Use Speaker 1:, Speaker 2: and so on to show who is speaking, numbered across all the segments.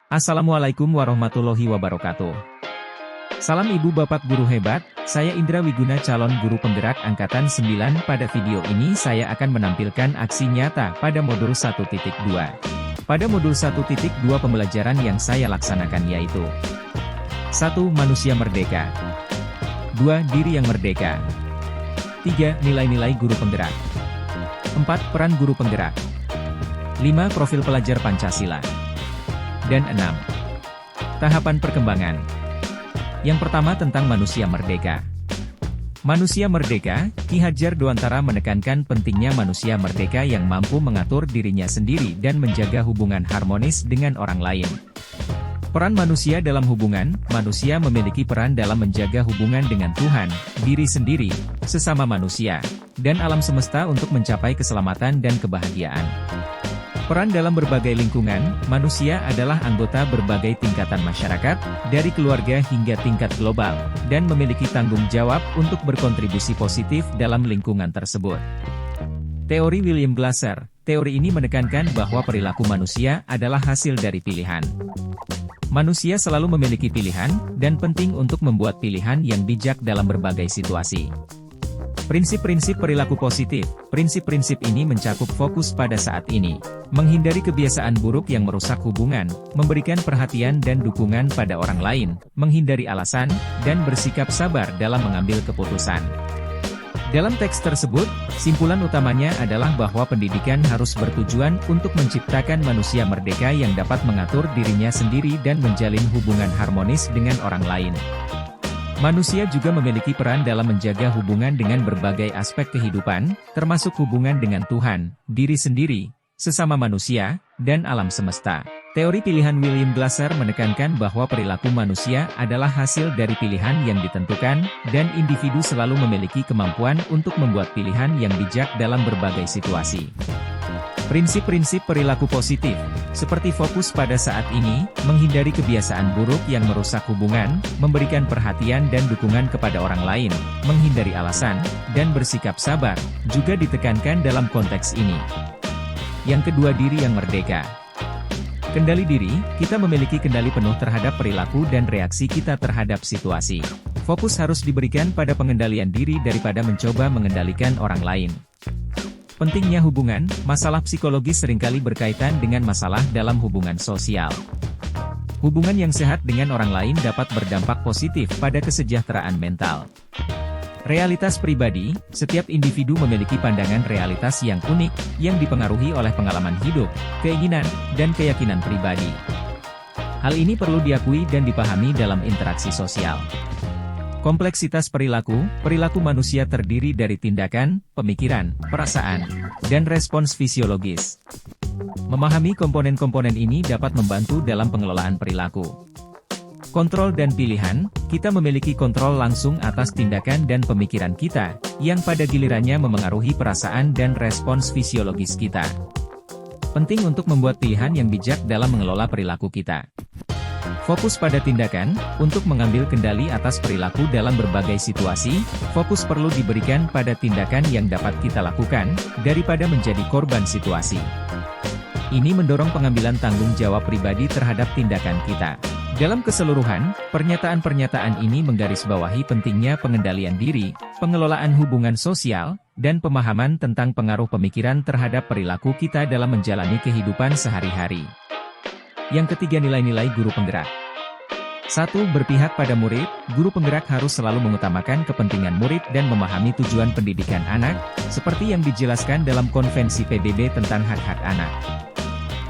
Speaker 1: Assalamualaikum warahmatullahi wabarakatuh. Salam ibu bapak guru hebat, saya Indra Wiguna calon guru penggerak angkatan 9. Pada video ini saya akan menampilkan aksi nyata pada modul 1.2. Pada modul 1.2 pembelajaran yang saya laksanakan yaitu 1. Manusia merdeka. 2. Diri yang merdeka. 3. Nilai-nilai guru penggerak. 4. Peran guru penggerak. 5. Profil pelajar Pancasila. Dan 6. Tahapan perkembangan. Yang pertama tentang manusia merdeka. Manusia merdeka, Ki Hajar Dewantara menekankan pentingnya manusia merdeka yang mampu mengatur dirinya sendiri dan menjaga hubungan harmonis dengan orang lain. Peran manusia dalam hubungan, manusia memiliki peran dalam menjaga hubungan dengan Tuhan, diri sendiri, sesama manusia, dan alam semesta untuk mencapai keselamatan dan kebahagiaan. Peran dalam berbagai lingkungan, manusia adalah anggota berbagai tingkatan masyarakat, dari keluarga hingga tingkat global, dan memiliki tanggung jawab untuk berkontribusi positif dalam lingkungan tersebut. Teori William Glasser, teori ini menekankan bahwa perilaku manusia adalah hasil dari pilihan. Manusia selalu memiliki pilihan, dan penting untuk membuat pilihan yang bijak dalam berbagai situasi. Prinsip-prinsip perilaku positif, prinsip-prinsip ini mencakup fokus pada saat ini, menghindari kebiasaan buruk yang merusak hubungan, memberikan perhatian dan dukungan pada orang lain, menghindari alasan, dan bersikap sabar dalam mengambil keputusan. Dalam teks tersebut, simpulan utamanya adalah bahwa pendidikan harus bertujuan untuk menciptakan manusia merdeka yang dapat mengatur dirinya sendiri dan menjalin hubungan harmonis dengan orang lain. Manusia juga memiliki peran dalam menjaga hubungan dengan berbagai aspek kehidupan, termasuk hubungan dengan Tuhan, diri sendiri, sesama manusia, dan alam semesta. Teori pilihan William Glasser menekankan bahwa perilaku manusia adalah hasil dari pilihan yang ditentukan, dan individu selalu memiliki kemampuan untuk membuat pilihan yang bijak dalam berbagai situasi. Prinsip-prinsip perilaku positif, seperti fokus pada saat ini, menghindari kebiasaan buruk yang merusak hubungan, memberikan perhatian dan dukungan kepada orang lain, menghindari alasan, dan bersikap sabar, juga ditekankan dalam konteks ini. Yang kedua, diri yang merdeka. Kendali diri, kita memiliki kendali penuh terhadap perilaku dan reaksi kita terhadap situasi. Fokus harus diberikan pada pengendalian diri daripada mencoba mengendalikan orang lain. Pentingnya hubungan, masalah psikologis seringkali berkaitan dengan masalah dalam hubungan sosial. Hubungan yang sehat dengan orang lain dapat berdampak positif pada kesejahteraan mental. Realitas pribadi, setiap individu memiliki pandangan realitas yang unik, yang dipengaruhi oleh pengalaman hidup, keinginan, dan keyakinan pribadi. Hal ini perlu diakui dan dipahami dalam interaksi sosial. Kompleksitas perilaku manusia terdiri dari tindakan, pemikiran, perasaan, dan respons fisiologis. Memahami komponen-komponen ini dapat membantu dalam pengelolaan perilaku. Kontrol dan pilihan, kita memiliki kontrol langsung atas tindakan dan pemikiran kita, yang pada gilirannya memengaruhi perasaan dan respons fisiologis kita. Penting untuk membuat pilihan yang bijak dalam mengelola perilaku kita. Fokus pada tindakan, untuk mengambil kendali atas perilaku dalam berbagai situasi, fokus perlu diberikan pada tindakan yang dapat kita lakukan, daripada menjadi korban situasi. Ini mendorong pengambilan tanggung jawab pribadi terhadap tindakan kita. Dalam keseluruhan, pernyataan-pernyataan ini menggarisbawahi pentingnya pengendalian diri, pengelolaan hubungan sosial, dan pemahaman tentang pengaruh pemikiran terhadap perilaku kita dalam menjalani kehidupan sehari-hari. Yang ketiga, nilai-nilai guru penggerak. 1. Berpihak pada murid, guru penggerak harus selalu mengutamakan kepentingan murid dan memahami tujuan pendidikan anak, seperti yang dijelaskan dalam Konvensi PBB tentang hak-hak anak.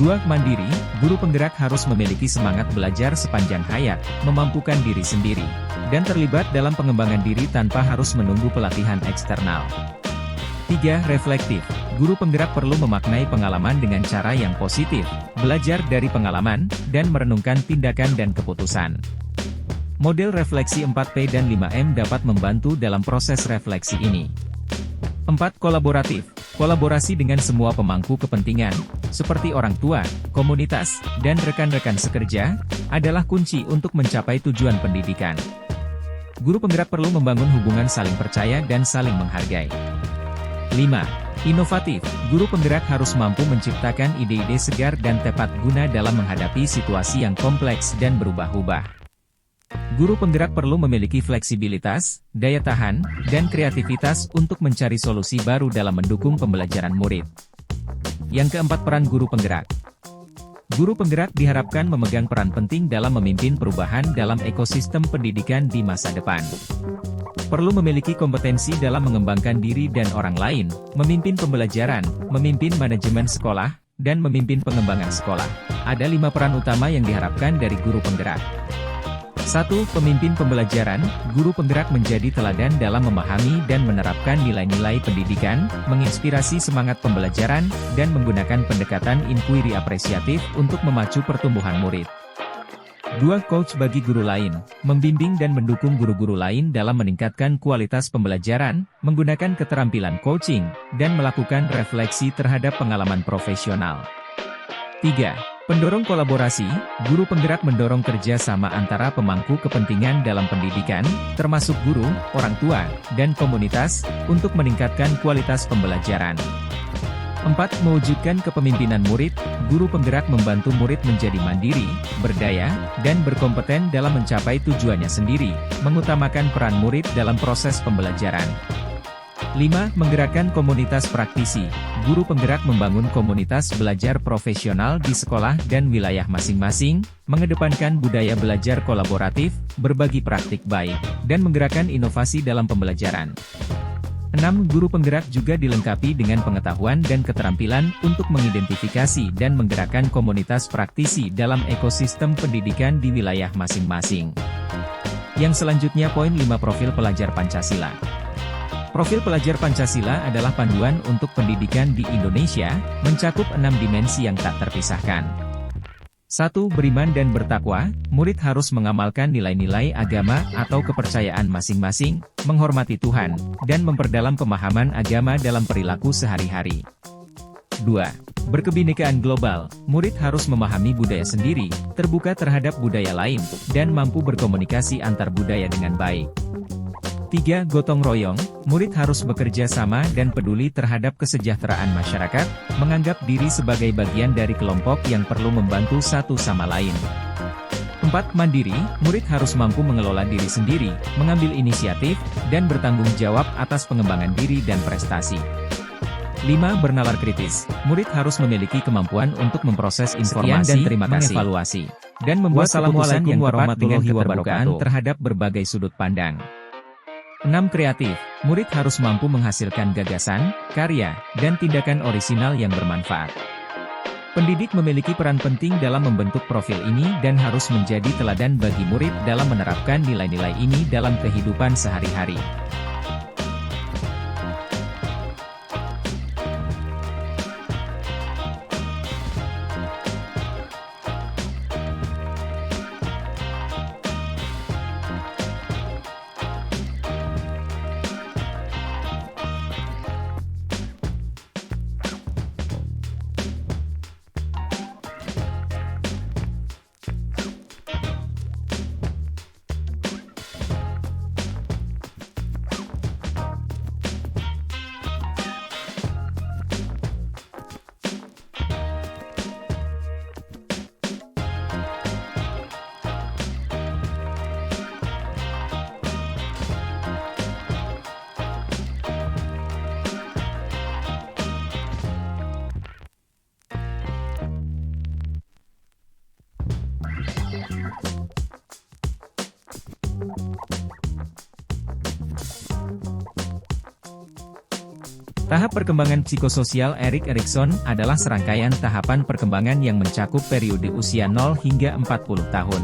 Speaker 1: 2. Mandiri, guru penggerak harus memiliki semangat belajar sepanjang hayat, memampukan diri sendiri, dan terlibat dalam pengembangan diri tanpa harus menunggu pelatihan eksternal. 3. Reflektif, guru penggerak perlu memaknai pengalaman dengan cara yang positif, belajar dari pengalaman, dan merenungkan tindakan dan keputusan. Model refleksi 4P dan 5M dapat membantu dalam proses refleksi ini. 4. Kolaboratif, kolaborasi dengan semua pemangku kepentingan, seperti orang tua, komunitas, dan rekan-rekan sekerja, adalah kunci untuk mencapai tujuan pendidikan. Guru penggerak perlu membangun hubungan saling percaya dan saling menghargai. 5. Inovatif, guru penggerak harus mampu menciptakan ide-ide segar dan tepat guna dalam menghadapi situasi yang kompleks dan berubah-ubah. Guru penggerak perlu memiliki fleksibilitas, daya tahan, dan kreativitas untuk mencari solusi baru dalam mendukung pembelajaran murid. Yang keempat, peran guru penggerak. Guru penggerak diharapkan memegang peran penting dalam memimpin perubahan dalam ekosistem pendidikan di masa depan. Perlu memiliki kompetensi dalam mengembangkan diri dan orang lain, memimpin pembelajaran, memimpin manajemen sekolah, dan memimpin pengembangan sekolah. Ada 5 peran utama yang diharapkan dari guru penggerak. 1. Pemimpin pembelajaran, guru penggerak menjadi teladan dalam memahami dan menerapkan nilai-nilai pendidikan, menginspirasi semangat pembelajaran, dan menggunakan pendekatan inquiry apresiatif untuk memacu pertumbuhan murid. 2. Coach bagi guru lain, membimbing dan mendukung guru-guru lain dalam meningkatkan kualitas pembelajaran, menggunakan keterampilan coaching, dan melakukan refleksi terhadap pengalaman profesional. 3. Pendorong kolaborasi, guru penggerak mendorong kerja sama antara pemangku kepentingan dalam pendidikan, termasuk guru, orang tua, dan komunitas, untuk meningkatkan kualitas pembelajaran. 4. Mewujudkan kepemimpinan murid, guru penggerak membantu murid menjadi mandiri, berdaya, dan berkompeten dalam mencapai tujuannya sendiri, mengutamakan peran murid dalam proses pembelajaran. 5. Menggerakkan komunitas praktisi, guru penggerak membangun komunitas belajar profesional di sekolah dan wilayah masing-masing, mengedepankan budaya belajar kolaboratif, berbagi praktik baik, dan menggerakkan inovasi dalam pembelajaran. 6. Guru penggerak juga dilengkapi dengan pengetahuan dan keterampilan untuk mengidentifikasi dan menggerakkan komunitas praktisi dalam ekosistem pendidikan di wilayah masing-masing. Yang selanjutnya, poin 5. Profil pelajar Pancasila. Profil pelajar Pancasila adalah panduan untuk pendidikan di Indonesia, mencakup 6 dimensi yang tak terpisahkan. 1. Beriman dan bertakwa, murid harus mengamalkan nilai-nilai agama atau kepercayaan masing-masing, menghormati Tuhan, dan memperdalam pemahaman agama dalam perilaku sehari-hari. 2. Berkebinekaan global, murid harus memahami budaya sendiri, terbuka terhadap budaya lain, dan mampu berkomunikasi antar budaya dengan baik. 3. Gotong royong, murid harus bekerja sama dan peduli terhadap kesejahteraan masyarakat, menganggap diri sebagai bagian dari kelompok yang perlu membantu satu sama lain. 4. Mandiri, murid harus mampu mengelola diri sendiri, mengambil inisiatif, dan bertanggung jawab atas pengembangan diri dan prestasi. 5. Bernalar kritis, murid harus memiliki kemampuan untuk memproses informasi dan mengevaluasi, dan membuat keputusan yang tepat dengan keterbukaan terhadap berbagai sudut pandang. 6. Kreatif, murid harus mampu menghasilkan gagasan, karya, dan tindakan orisinal yang bermanfaat. Pendidik memiliki peran penting dalam membentuk profil ini dan harus menjadi teladan bagi murid dalam menerapkan nilai-nilai ini dalam kehidupan sehari-hari. Tahap perkembangan psikososial Erik Erikson adalah serangkaian tahapan perkembangan yang mencakup periode usia 0 hingga 40 tahun.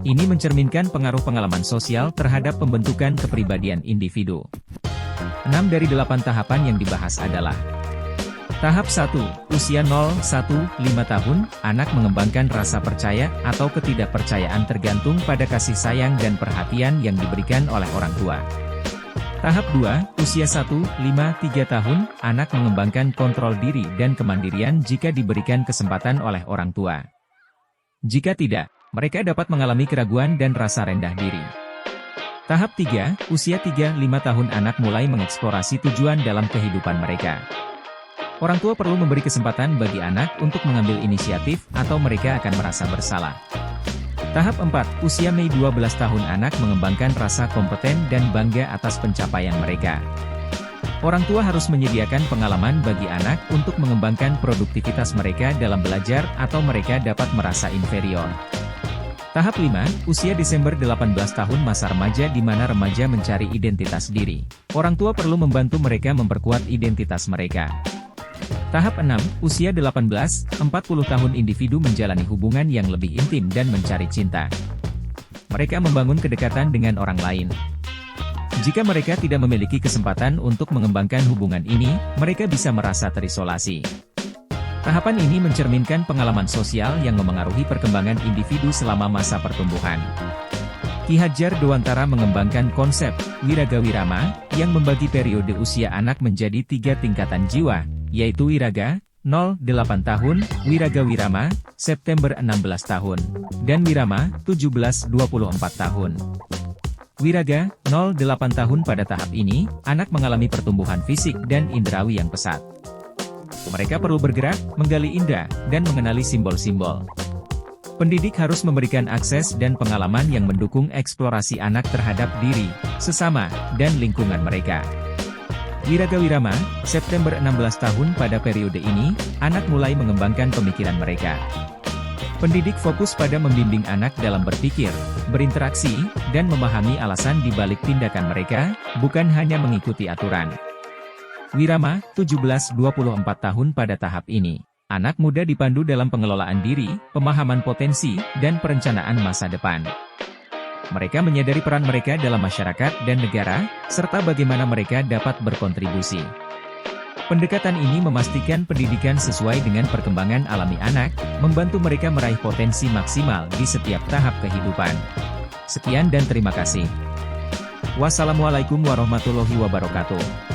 Speaker 1: Ini mencerminkan pengaruh pengalaman sosial terhadap pembentukan kepribadian individu. 6 dari 8 tahapan yang dibahas adalah: Tahap 1, usia 0-1-5 tahun, anak mengembangkan rasa percaya atau ketidakpercayaan tergantung pada kasih sayang dan perhatian yang diberikan oleh orang tua. Tahap 2, usia 1-5-3 tahun, anak mengembangkan kontrol diri dan kemandirian jika diberikan kesempatan oleh orang tua. Jika tidak, mereka dapat mengalami keraguan dan rasa rendah diri. Tahap 3, usia 3-5 tahun anak mulai mengeksplorasi tujuan dalam kehidupan mereka. Orang tua perlu memberi kesempatan bagi anak untuk mengambil inisiatif atau mereka akan merasa bersalah. Tahap 4, usia Mei 12 tahun anak mengembangkan rasa kompeten dan bangga atas pencapaian mereka. Orang tua harus menyediakan pengalaman bagi anak untuk mengembangkan produktivitas mereka dalam belajar atau mereka dapat merasa inferior. Tahap 5, usia Desember 18 tahun masa remaja di mana remaja mencari identitas diri. Orang tua perlu membantu mereka memperkuat identitas mereka. Tahap 6, usia 18-40 tahun individu menjalani hubungan yang lebih intim dan mencari cinta. Mereka membangun kedekatan dengan orang lain. Jika mereka tidak memiliki kesempatan untuk mengembangkan hubungan ini, mereka bisa merasa terisolasi. Tahapan ini mencerminkan pengalaman sosial yang memengaruhi perkembangan individu selama masa pertumbuhan. Ki Hadjar Dewantara mengembangkan konsep wiragawirama yang membagi periode usia anak menjadi 3 tingkatan jiwa, yaitu wiraga, 0-8 tahun, wiragawirama, September 16 tahun, dan wirama, 17-24 tahun. Wiraga, 0-8 tahun pada tahap ini, anak mengalami pertumbuhan fisik dan indrawi yang pesat. Mereka perlu bergerak, menggali indera, dan mengenali simbol-simbol. Pendidik harus memberikan akses dan pengalaman yang mendukung eksplorasi anak terhadap diri, sesama, dan lingkungan mereka. Wiragawirama, September 16 tahun pada periode ini, anak mulai mengembangkan pemikiran mereka. Pendidik fokus pada membimbing anak dalam berpikir, berinteraksi, dan memahami alasan di balik tindakan mereka, bukan hanya mengikuti aturan. Wirama, 17-24 tahun pada tahap ini. Anak muda dipandu dalam pengelolaan diri, pemahaman potensi, dan perencanaan masa depan. Mereka menyadari peran mereka dalam masyarakat dan negara, serta bagaimana mereka dapat berkontribusi. Pendekatan ini memastikan pendidikan sesuai dengan perkembangan alami anak, membantu mereka meraih potensi maksimal di setiap tahap kehidupan. Sekian dan terima kasih. Wassalamualaikum warahmatullahi wabarakatuh.